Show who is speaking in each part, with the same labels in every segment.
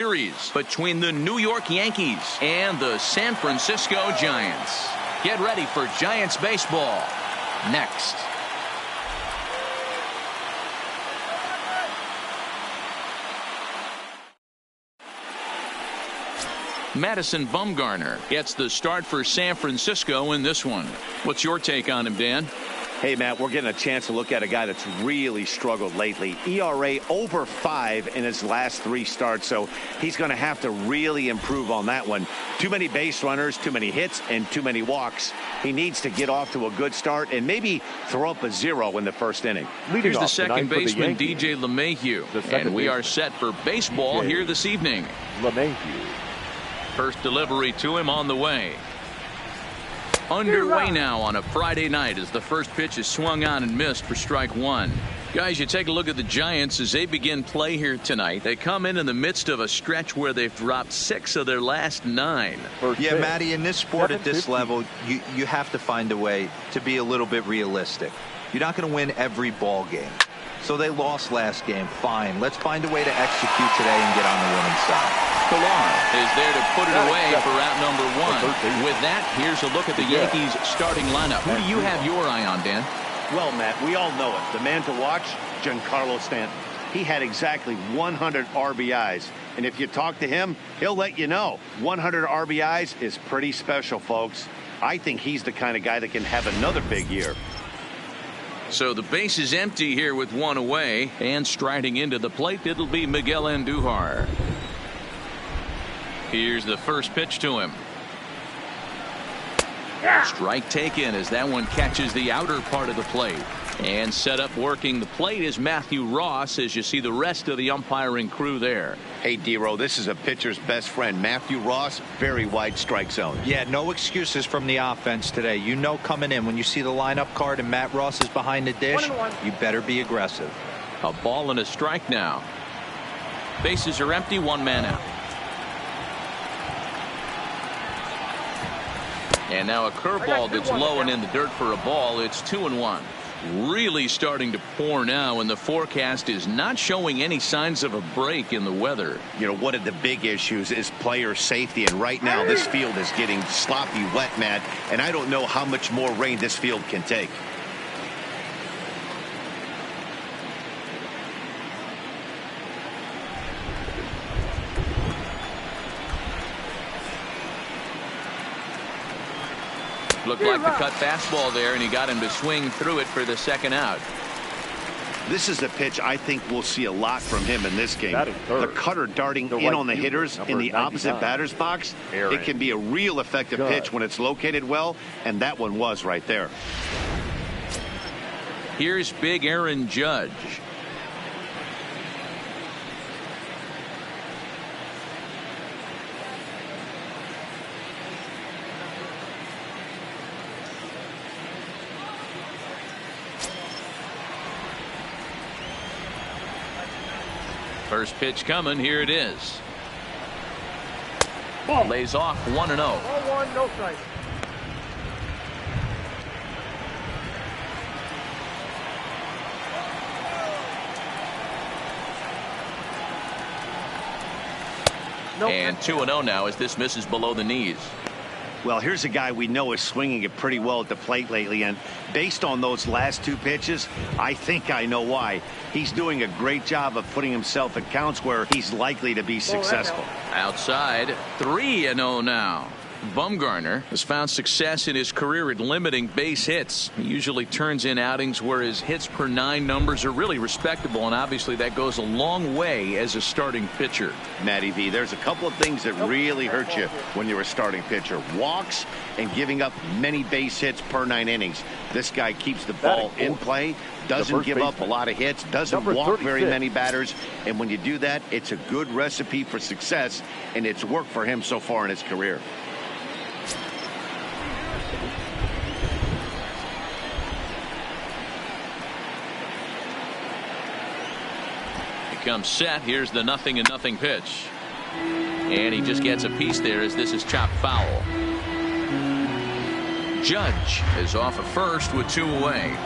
Speaker 1: Series between the New York Yankees and the San Francisco Giants. Get ready for Giants baseball next. Madison Bumgarner gets the start for San Francisco in this one. What's your take on him, Dan?
Speaker 2: Hey, Matt, we're getting a chance to look at a guy that's really struggled lately. ERA over 5 in his last 3 starts, so he's going to have to really improve on that one. Too many base runners, too many hits, and too many walks. He needs to get off to a good start and maybe throw up a 0 in the first inning.
Speaker 1: Here's the second baseman, DJ LeMahieu, and we are set for baseball here this evening.
Speaker 3: LeMahieu.
Speaker 1: First delivery to him on the way. Underway now on a Friday night as the first pitch is swung on and missed for strike 1. Guys, you take a look at the Giants as they begin play here tonight. They come in the midst of a stretch where they've dropped 6 of their last 9.
Speaker 4: Yeah, Matty, in this sport at this level, you have to find a way to be a little bit realistic. You're not going to win every ball game. So they lost last game. Fine. Let's find a way to execute today and get on the winning side.
Speaker 1: Pilar is there to put it away for out number 1. With that, here's a look at the Yankees starting lineup. Who do you have your eye on, Dan?
Speaker 2: Well, Matt, we all know it. The man to watch, Giancarlo Stanton. He had exactly 100 RBIs. And if you talk to him, he'll let you know. 100 RBIs is pretty special, folks. I think he's the kind of guy that can have another big year.
Speaker 1: So the base is empty here with 1 away, and striding into the plate, it'll be Miguel Andujar. Here's the first pitch to him. Strike taken as that one catches the outer part of the plate. And set up working the plate is Matthew Ross as you see the rest of the umpiring crew there.
Speaker 2: Hey, D-Row, this is a pitcher's best friend. Matthew Ross, very wide strike zone.
Speaker 4: Yeah, no excuses from the offense today. You know coming in when you see the lineup card and Matt Ross is behind the dish, you better be aggressive.
Speaker 1: A ball and a strike now. Bases are empty, 1 man out. And now a curveball that's low and in the dirt for a ball. It's 2-1. Really starting to pour now, and the forecast is not showing any signs of a break in the weather.
Speaker 2: You know, one of the big issues is player safety, and right now this field is getting sloppy wet, Matt, and I don't know how much more rain this field can take.
Speaker 1: Looked like the cut fastball there, and he got him to swing through it for the second out.
Speaker 2: This is the pitch I think we'll see a lot from him in this game. The cutter darting in on the hitters in the opposite batter's box. It can be a real effective pitch when it's located well, and that one was right there.
Speaker 1: Here's big Aaron Judge. First pitch coming. Here it is. Ball. Lays off 1-0.
Speaker 3: 1-1, no strike.
Speaker 1: And 2-0 now as this misses below the knees.
Speaker 2: Well, here's a guy we know is swinging it pretty well at the plate lately, and based on those last 2 pitches, I think I know why. He's doing a great job of putting himself in counts where he's likely to be successful.
Speaker 1: Outside, 3-0 now. Bumgarner has found success in his career at limiting base hits. He usually turns in outings where his hits per 9 numbers are really respectable, and obviously that goes a long way as a starting pitcher.
Speaker 2: Matty V, there's a couple of things that really hurt you when you're a starting pitcher. Walks and giving up many base hits per 9 innings. This guy keeps the ball in play, doesn't give up a lot of hits, doesn't walk very many batters, and when you do that, it's a good recipe for success, and it's worked for him so far in his career.
Speaker 1: Comes set. Here's the 0-0 pitch, and he just gets a piece there as this is chopped foul. Judge is off at first with 2 away.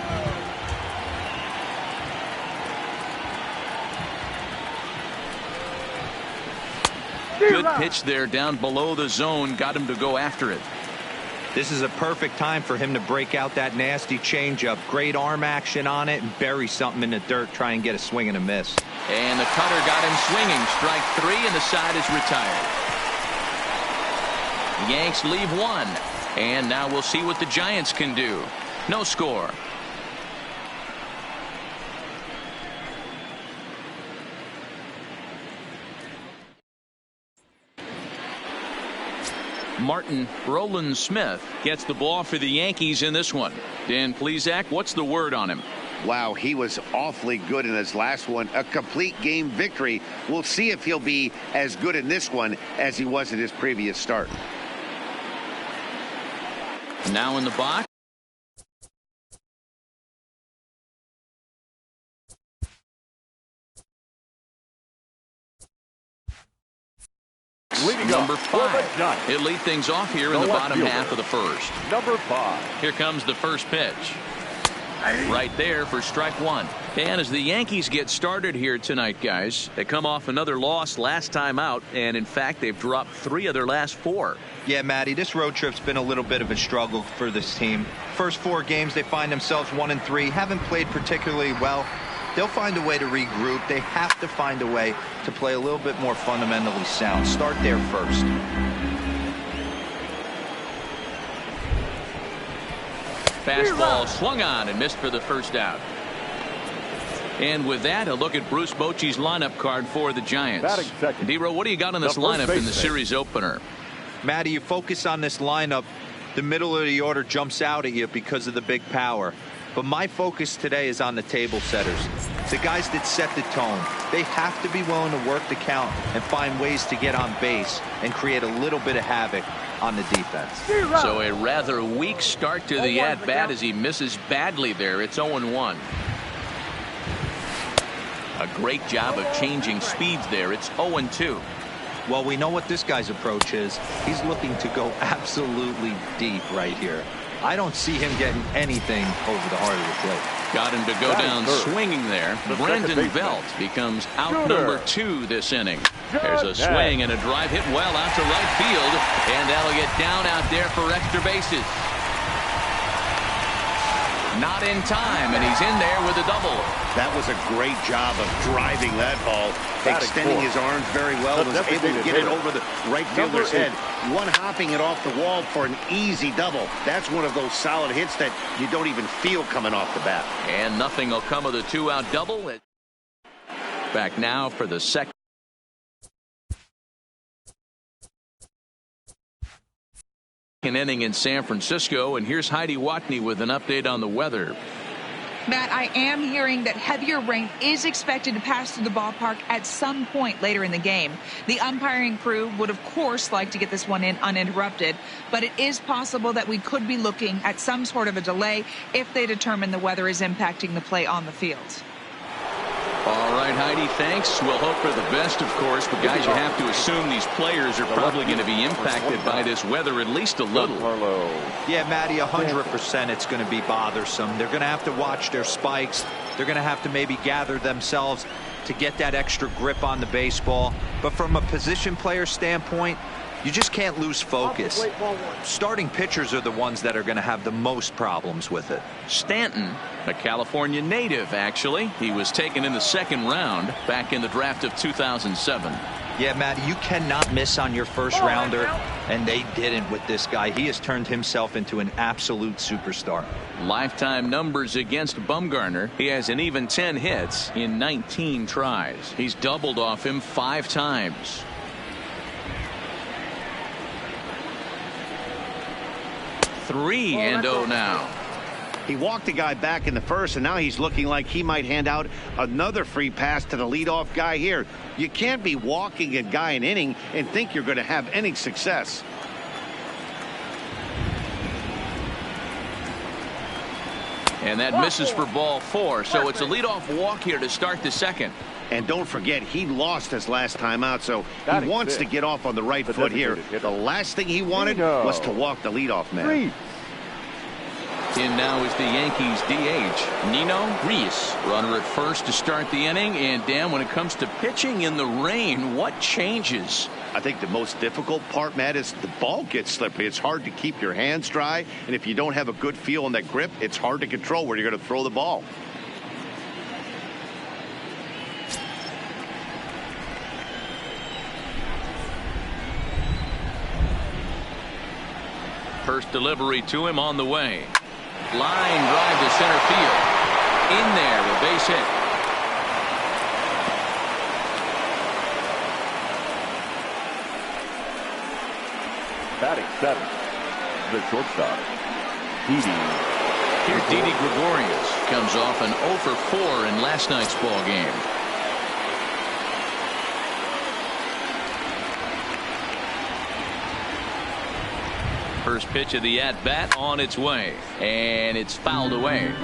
Speaker 1: Good pitch there down below the zone. Got him to go after it.
Speaker 4: This is a perfect time for him to break out that nasty changeup. Great arm action on it and bury something in the dirt. Try and get a swing and a miss.
Speaker 1: And the cutter got him swinging. Strike 3, and the side is retired. The Yanks leave 1. And now we'll see what the Giants can do. No score. Martin Roland Smith gets the ball for the Yankees in this one. Dan Plesac, what's the word on him?
Speaker 2: Wow, he was awfully good in his last one. A complete game victory. We'll see if he'll be as good in this one as he was in his previous start.
Speaker 1: Now in the box. Number 5. He'll lead things off here in the bottom half of the first.
Speaker 3: Number 5.
Speaker 1: Here comes the first pitch. Right there for strike 1. And as the Yankees get started here tonight, guys, they come off another loss last time out, and in fact they've dropped 3 of their last 4.
Speaker 4: Yeah, Matty, this road trip's been a little bit of a struggle for this team. First 4 games they find themselves 1-3, haven't played particularly well. They'll find a way to regroup. They have to find a way to play a little bit more fundamentally sound. Start there first.
Speaker 1: Fastball swung on and missed for the first out. And with that, a look at Bruce Bochy's lineup card for the Giants. D-Row, what do you got on this lineup in the series opener?
Speaker 4: Matty, you focus on this lineup, the middle of the order jumps out at you because of the big power. But my focus today is on the table setters, the guys that set the tone. They have to be willing to work the count and find ways to get on base and create a little bit of havoc on the defense.
Speaker 1: So a rather weak start to the at-bat as he misses badly there. It's 0-1. A great job of changing speeds there. It's 0-2.
Speaker 4: Well, we know what this guy's approach is. He's looking to go absolutely deep right here. I don't see him getting anything over the heart of the plate.
Speaker 1: Got him to go down swinging there. Brandon Belt becomes out number 2 this inning. There's a swing and a drive hit well out to right field, and that'll get down out there for extra bases. Not in time, and he's in there with a double.
Speaker 2: That was a great job of driving that ball, extending his arms very well, was able to get it over the right fielder's head, one-hopping it off the wall for an easy double. That's one of those solid hits that you don't even feel coming off the bat.
Speaker 1: And nothing will come of the 2-out double. Back now for the second inning in San Francisco, and here's Heidi Watney with an update on the weather.
Speaker 5: Matt, I am hearing that heavier rain is expected to pass through the ballpark at some point later in the game. The umpiring crew would, of course, like to get this one in uninterrupted, but it is possible that we could be looking at some sort of a delay if they determine the weather is impacting the play on the field.
Speaker 1: All right, Heidi, thanks. We'll hope for the best, of course, but guys, you have to assume these players are probably going to be impacted by this weather at least a little.
Speaker 4: Yeah, Matty, 100% it's going to be bothersome. They're going to have to watch their spikes. They're going to have to maybe gather themselves to get that extra grip on the baseball. But from a position player standpoint, you just can't lose focus. Starting pitchers are the ones that are going to have the most problems with it.
Speaker 1: Stanton, a California native, actually. He was taken in the 2nd round back in the draft of 2007.
Speaker 4: Yeah, Matt, you cannot miss on your first rounder, and they didn't with this guy. He has turned himself into an absolute superstar.
Speaker 1: Lifetime numbers against Bumgarner. He has an even 10 hits in 19 tries. He's doubled off him 5 times. Three and 0 now.
Speaker 2: He walked a guy back in the first, and now he's looking like he might hand out another free pass to the leadoff guy here. You can't be walking a guy an inning and think you're going to have any success.
Speaker 1: And that misses for ball 4, so it's a leadoff walk here to start the second.
Speaker 2: And don't forget, he lost his last time out, so he wants to get off on the right foot here. The last thing he wanted was to walk the leadoff man.
Speaker 1: In now is the Yankees DH, Nino Reyes. Runner at first to start the inning. And Dan, when it comes to pitching in the rain, what changes?
Speaker 2: I think the most difficult part, Matt, is the ball gets slippery. It's hard to keep your hands dry, and if you don't have a good feel on that grip, it's hard to control where you're going to throw the ball.
Speaker 1: First delivery to him on the way. Line drive to center field. In there, a base hit.
Speaker 3: Batting seventh, the shortstop,
Speaker 1: Here's Didi Gregorius. Comes off an 0 for 4 in last night's ball game. First pitch of the at-bat on its way, and it's fouled away.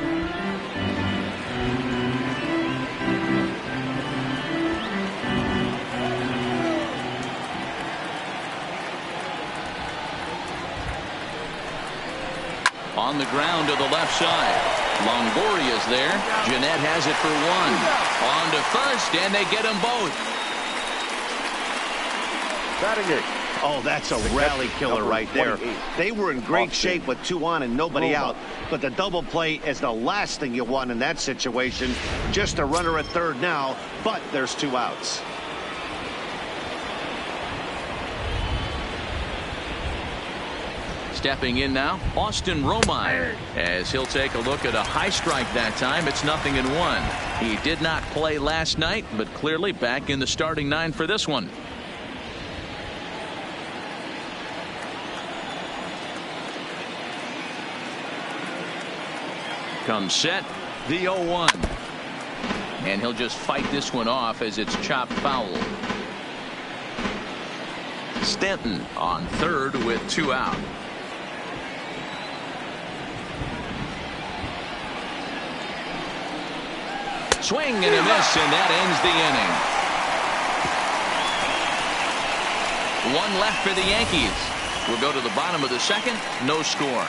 Speaker 1: On the ground to the left side. Longoria's there. Jeanette has it for 1. On to first, and they get them both.
Speaker 3: batting eighth.
Speaker 2: Oh, that's a rally killer right there. They were in great shape with 2 on and nobody out. But the double play is the last thing you want in that situation. Just a runner at third now, but there's 2 outs.
Speaker 1: Stepping in now, Austin Romine, as he'll take a look at a high strike that time. It's 0-1. He did not play last night, but clearly back in the starting 9 for this one. Comes set, the 0-1. And he'll just fight this one off as it's chopped foul. Stanton on third with 2 out. Swing and a miss, and that ends the inning. 1 left for the Yankees. We'll go to the bottom of the second. No score.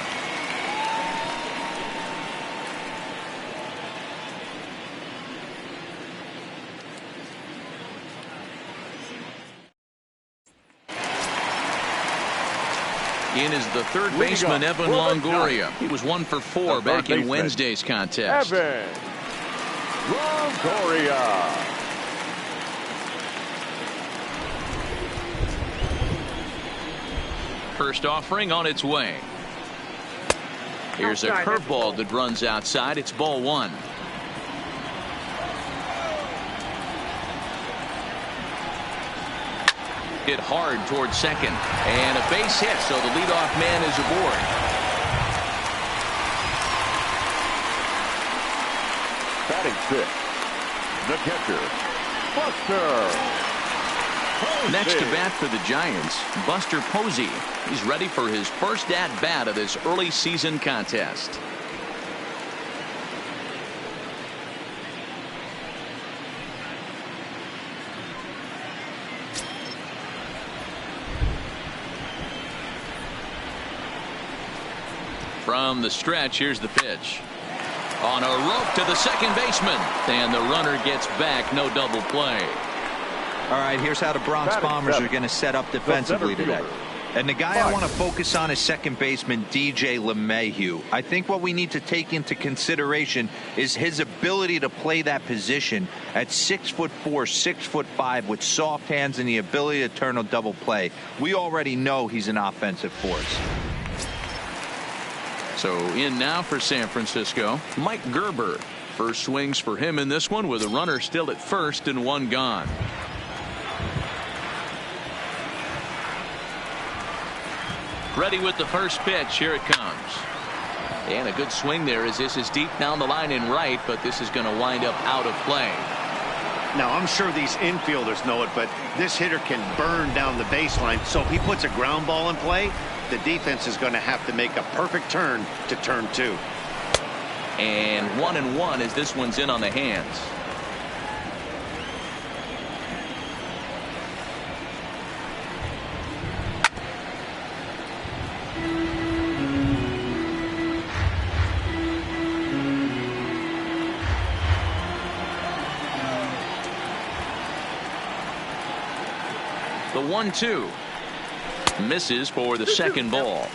Speaker 1: In is the third baseman, Evan Longoria. He was 1 for 4 back in Wednesday's contest.
Speaker 3: Evan Longoria.
Speaker 1: First offering on its way. Here's a curveball that runs outside. It's ball 1. Hit hard towards second, and a base hit, so the leadoff man is aboard.
Speaker 3: Batting 6th, the catcher, Buster Posey.
Speaker 1: Next to bat for the Giants, Buster Posey. He's ready for his first at-bat of this early season contest. From the stretch, here's the pitch. On a rope to the second baseman, and the runner gets back. No double play.
Speaker 4: All right, here's how the Bronx Bombers are going to set up defensively today. And the guy I want to focus on is second baseman DJ LeMahieu. I think what we need to take into consideration is his ability to play that position at 6'4", 6'5", with soft hands and the ability to turn a double play. We already know he's an offensive force.
Speaker 1: So in now for San Francisco, Mike Gerber. First swings for him in this one with a runner still at first and 1 gone. Ready with the first pitch. Here it comes. And a good swing there as this is deep down the line in right, but this is going to wind up out of play.
Speaker 2: Now, I'm sure these infielders know it, but this hitter can burn down the baseline. So if he puts a ground ball in play, the defense is going to have to make a perfect turn to turn 2.
Speaker 1: And 1-1 as this one's in on the hands. The 1-2. Misses for the second ball.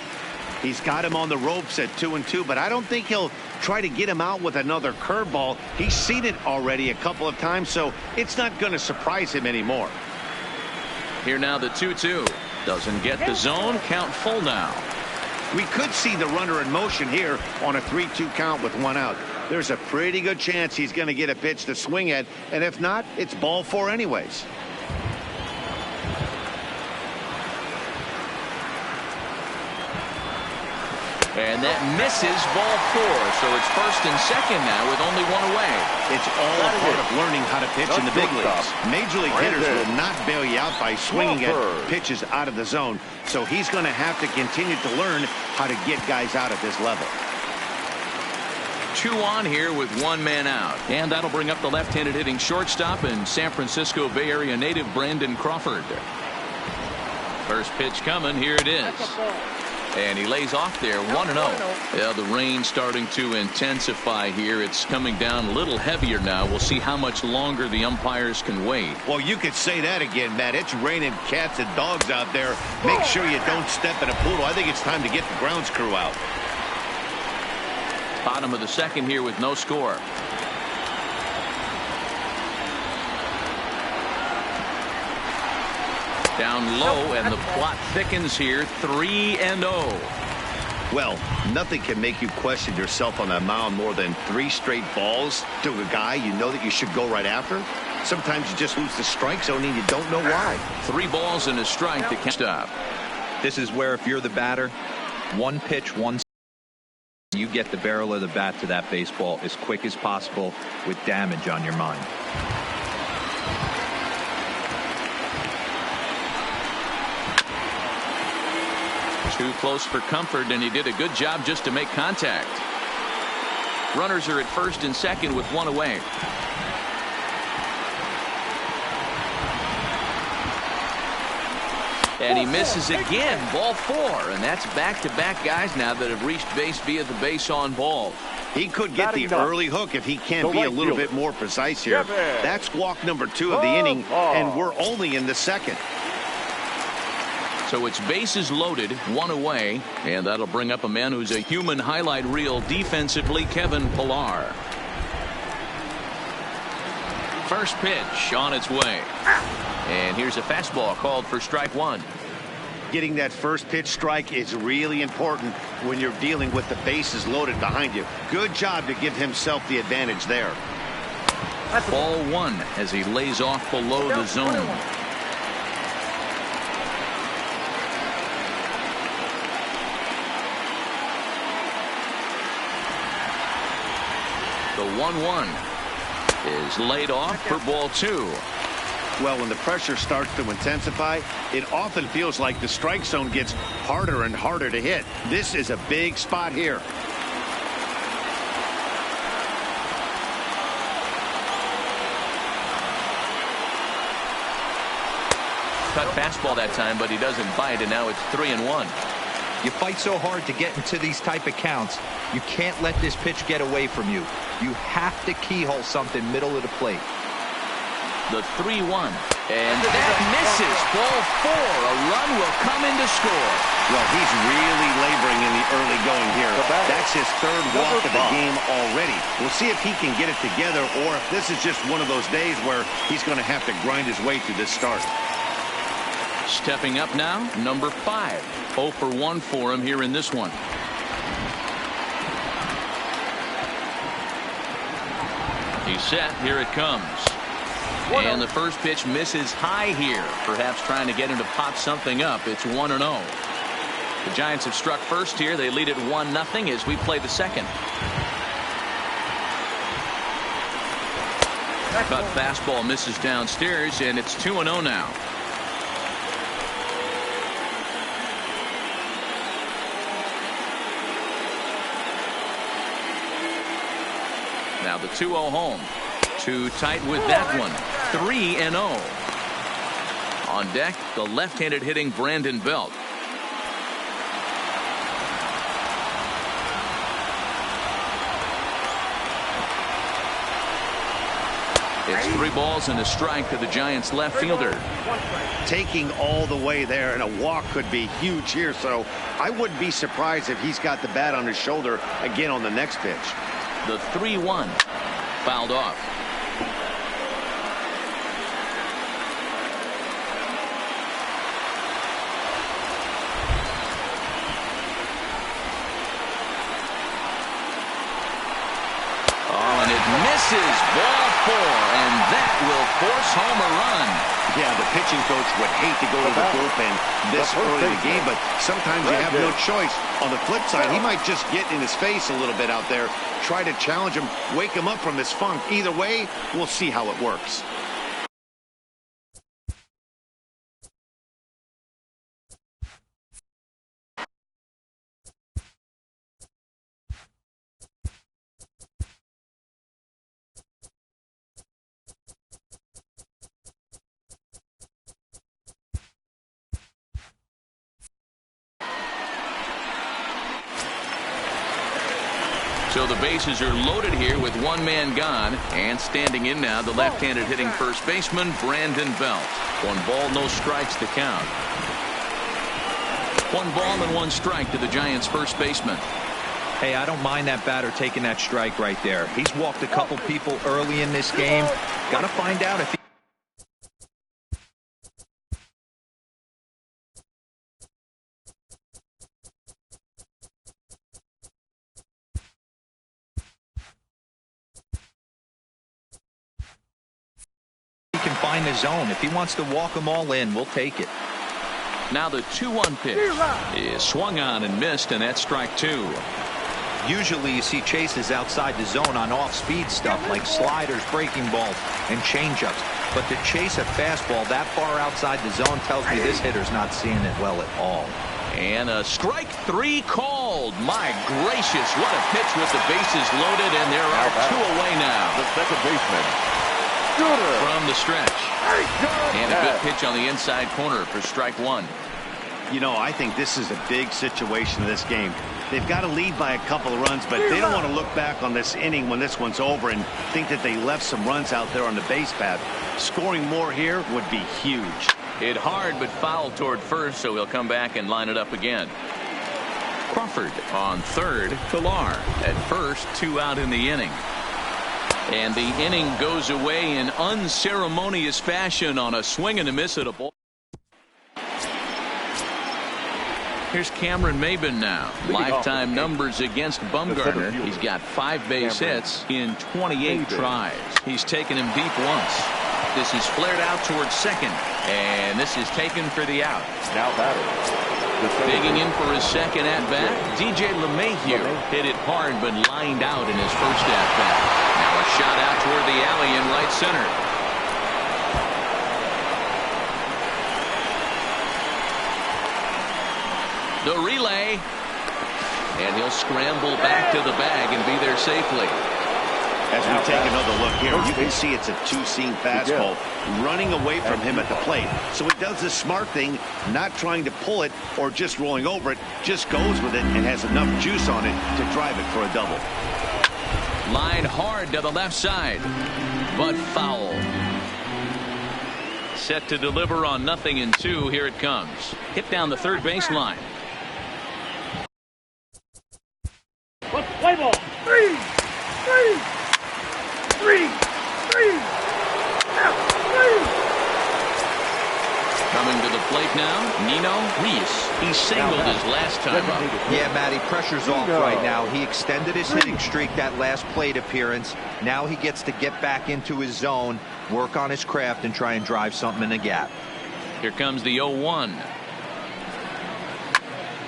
Speaker 2: He's got him on the ropes at 2-2, but I don't think he'll try to get him out with another curveball. He's seen it already a couple of times, so it's not going to surprise him anymore.
Speaker 1: Here now the 2-2. Doesn't get the zone. Count full now.
Speaker 2: We could see the runner in motion here on a 3-2 count with one out. There's a pretty good chance he's going to get a pitch to swing at, and if not, it's ball 4 anyways.
Speaker 1: And that misses, ball 4. So it's first and second now with only one away.
Speaker 2: It's all a part of learning how to pitch in the big leagues. Major league hitters will not bail you out by swinging at pitches out of the zone. So he's going to have to continue to learn how to get guys out at this level.
Speaker 1: 2 on here with 1 man out. And that'll bring up the left-handed hitting shortstop and San Francisco Bay Area native Brandon Crawford. First pitch coming. Here it is. And he lays off there, 1-0. Yeah, the rain starting to intensify here. It's coming down a little heavier now. We'll see how much longer the umpires can wait.
Speaker 2: Well, you could say that again, Matt. It's raining cats and dogs out there. Make sure you don't step in a poodle. I think it's time to get the grounds crew out.
Speaker 1: Bottom of the second here with no score. Down low, and the plot thickens here, 3-0.
Speaker 2: Well, nothing can make you question yourself on that mound more than 3 straight balls to a guy you know that you should go right after. Sometimes you just lose the strike zone and you don't know why.
Speaker 1: 3 balls and a strike to stop.
Speaker 4: This is where if you're the batter, 1 pitch, 1 you get the barrel of the bat to that baseball as quick as possible with damage on your mind.
Speaker 1: Too close for comfort, and he did a good job just to make contact. Runners are at first and second with 1 away. And he misses again, ball 4, and that's back-to-back guys now that have reached base via the base on ball.
Speaker 2: He could get the early hook if he can't be a little bit more precise here. That's walk number 2 of the inning, and we're only in the second.
Speaker 1: So it's bases loaded, 1 away, and that'll bring up a man who's a human highlight reel defensively, Kevin Pillar. First pitch on its way. And here's a fastball called for strike 1.
Speaker 2: Getting that first pitch strike is really important when you're dealing with the bases loaded behind you. Good job to give himself the advantage there.
Speaker 1: Ball 1 as he lays off below the zone. The 1-1 is laid off for ball 2.
Speaker 2: Well, when the pressure starts to intensify, it often feels like the strike zone gets harder and harder to hit. This is a big spot here.
Speaker 1: Cut fastball that time, but he doesn't bite, and now it's 3-1.
Speaker 4: You fight so hard to get into these type of counts. You can't let this pitch get away from you. You have to keyhole something middle of the plate.
Speaker 1: The 3-1. And that misses. Ball 4. A run will come in to score.
Speaker 2: Well, he's really laboring in the early going here. That's his 3rd walk of the game already. We'll see if he can get it together or if this is just one of those days where he's going to have to grind his way through this start.
Speaker 1: Stepping up now, number 5. 0 for 1 for him here in this one. He's set. Here it comes. And the first pitch misses high here. Perhaps trying to get him to pop something up. It's 1-0. The Giants have struck first here. They lead it 1-0 as we play the second. Cut fastball misses downstairs, and it's 2-0 now. Now the 2-0 home. Too tight with that one. 3-0. On deck, the left-handed hitting Brandon Belt. It's 3 balls and a strike to the Giants left fielder.
Speaker 2: Taking all the way there, and a walk could be huge here, so I wouldn't be surprised if he's got the bat on his shoulder again on the next pitch.
Speaker 1: The 3-1 fouled off. Misses, ball 4, and that will force home a run.
Speaker 2: Yeah, the pitching coach would hate to go to the bullpen this early in the game, but sometimes you have no choice. On the flip side, he might just get in his face a little bit out there, try to challenge him, wake him up from his funk. Either way, we'll see how it works.
Speaker 1: So the bases are loaded here with 1 man gone, and standing in now the left-handed hitting first baseman Brandon Belt. 1 ball, no strikes to count. 1 ball and 1 strike to the Giants first baseman.
Speaker 4: Hey, I don't mind that batter taking that strike right there. He's walked a couple people early in this game. Got to find out if he can find the zone. If he wants to walk them all in, we'll take it.
Speaker 1: Now the 2-1 pitch is swung on and missed, and that's strike 2.
Speaker 4: Usually you see chases outside the zone on off-speed stuff like sliders, breaking balls, and changeups. But to chase a fastball that far outside the zone tells me this hitter's not seeing it well at all.
Speaker 1: And a strike 3 called. My gracious, what a pitch with the bases loaded, and there are 2 away now.
Speaker 3: The second baseman.
Speaker 1: From the stretch. And a good pitch on the inside corner for strike 1.
Speaker 2: You know, I think this is a big situation in this game. They've got to lead by a couple of runs, but they don't want to look back on this inning when this one's over and think that they left some runs out there on the base path. Scoring more here would be huge.
Speaker 1: Hit hard but fouled toward first, so he'll come back and line it up again. Crawford on third. Pilar at first, 2 out in the inning. And the inning goes away in unceremonious fashion on a swing and a miss at a ball. Here's Cameron Maben now. Lifetime numbers against Bumgarner. He's got 5 base hits in 28 tries. He's taken him deep once. This is flared out towards second, and this is taken for the out.
Speaker 3: Now batter.
Speaker 1: Digging in for his second at-bat, DJ LeMahieu hit it hard but lined out in his first at-bat. Now a shot out toward the alley in right center. The relay, and he'll scramble back to the bag and be there safely.
Speaker 2: As we take another look here, you can see it's a 2-seam fastball running away from him at the plate. So he does the smart thing, not trying to pull it or just rolling over it, just goes with it and has enough juice on it to drive it for a double.
Speaker 1: Line hard to the left side, but foul. Set to deliver on 0-2. Here it comes. Hit down the third baseline.
Speaker 6: Play ball. 3.
Speaker 1: Coming to the plate now, Nino Reese. He singled his last time up.
Speaker 4: Yeah, Matty, pressure's off right now. He extended his hitting streak that last plate appearance. Now he gets to get back into his zone, work on his craft, and try and drive something in the gap.
Speaker 1: Here comes the 0-1.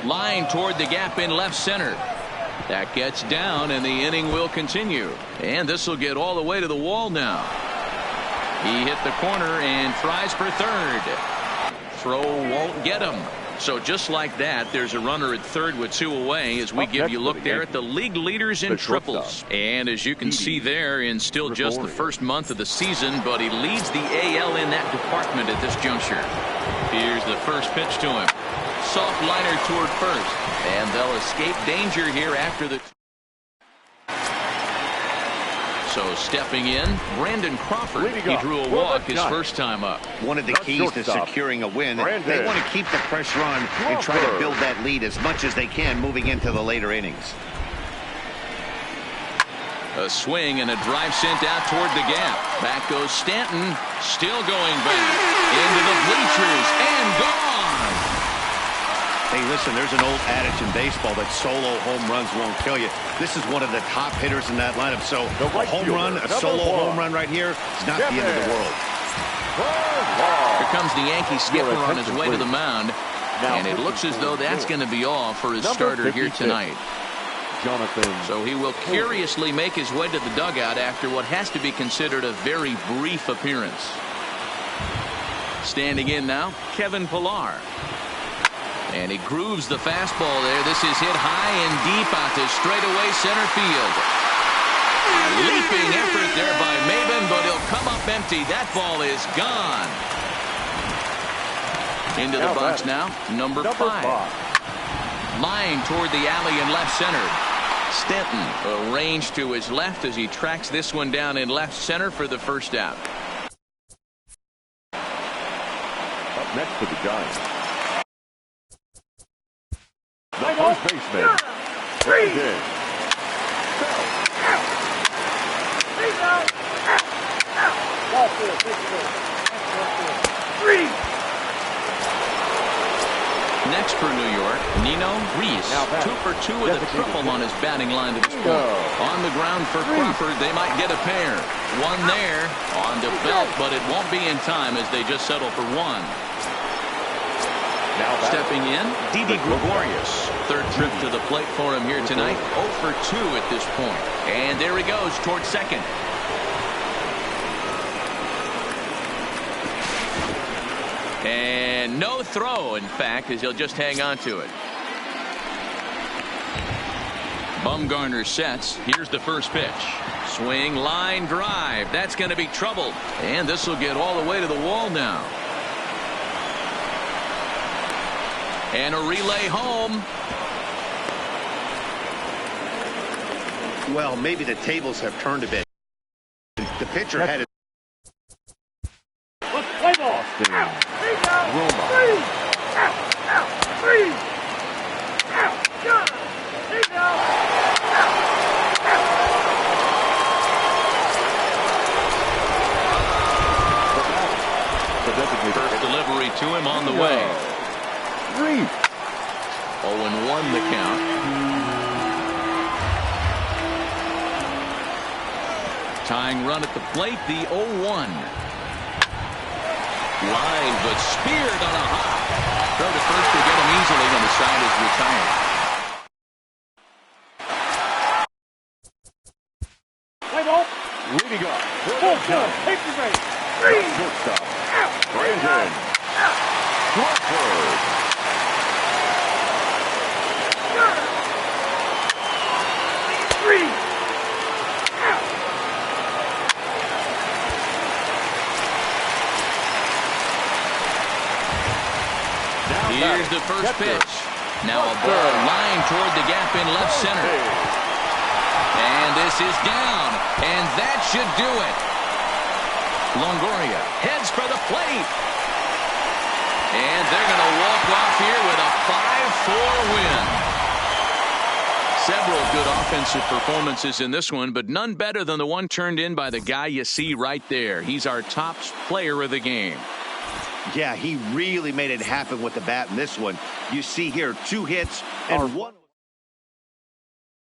Speaker 1: Line toward the gap in left center. That gets down, and the inning will continue. And this will get all the way to the wall now. He hit the corner and tries for third. Throw won't get him. So just like that, there's a runner at third with 2 away as we give you a look there at the league leaders in triples. And as you can see there, in still just the first month of the season, but he leads the AL in that department at this juncture. Here's the first pitch to him. Soft liner toward first, and they'll escape danger here after the So stepping in, Brandon Crawford. He drew a walk his first time up.
Speaker 2: One of the keys to securing a win, they want to keep the pressure on and try to build that lead as much as they can moving into the later innings.
Speaker 1: A swing and a drive sent out toward the gap. Back goes Stanton, still going back into the bleachers and gone.
Speaker 2: Hey, listen, there's an old adage in baseball that solo home runs won't kill you. This is one of the top hitters in that lineup. So a home run, a solo home run right here is not the end of the world.
Speaker 1: Here comes the Yankee skipper on his way to the mound. And it looks as though that's going to be all for his starter here tonight. So he will curiously make his way to the dugout after what has to be considered a very brief appearance. Standing in now, Kevin Pillar. And he grooves the fastball there. This is hit high and deep out to straightaway center field. A leaping effort there by Maben, but he'll come up empty. That ball is gone. Into the box now, number 5. Line toward the alley in left center. Stanton arranged to his left as he tracks this one down in left center for the first out.
Speaker 3: Up next for the Giants, the first baseman, Brandon.
Speaker 1: Next for New York, Nino Reese. 2 for 2 with a triple on his batting line to this point. On the ground for Crawford, they might get a pair. One there on the belt, but it won't be in time as they just settle for 1. Stepping in, Didi Gregorius. 3rd trip to the plate for him here tonight. 0 for 2 at this point. And there he goes towards second. And no throw, in fact, as he'll just hang on to it. Bumgarner sets. Here's the first pitch. Swing, line, drive. That's going to be trouble. And this will get all the way to the wall now. And a relay home.
Speaker 2: Well, maybe the tables have turned a bit. The pitcher had it.
Speaker 6: Play ball.
Speaker 1: First delivery to him on the way. 0-1 the count. Tying run at the plate, the 0-1. Line, but speared on a hop. Throw to first to get him easily when the side is retired.
Speaker 6: Play ball.
Speaker 3: Leading up.
Speaker 6: Full count. Take the base.
Speaker 3: Shortstop, Brandon Crawford.
Speaker 1: Here's the first pitch. Now a ball line toward the gap in left center. And this is down. And that should do it. Longoria heads for the plate. And they're going to walk off here with a 5-4 win. Several good offensive performances in this one, but none better than the one turned in by the guy you see right there. He's our top player of the game.
Speaker 2: Yeah, he really made it happen with the bat in this one. You see here 2 hits and 1.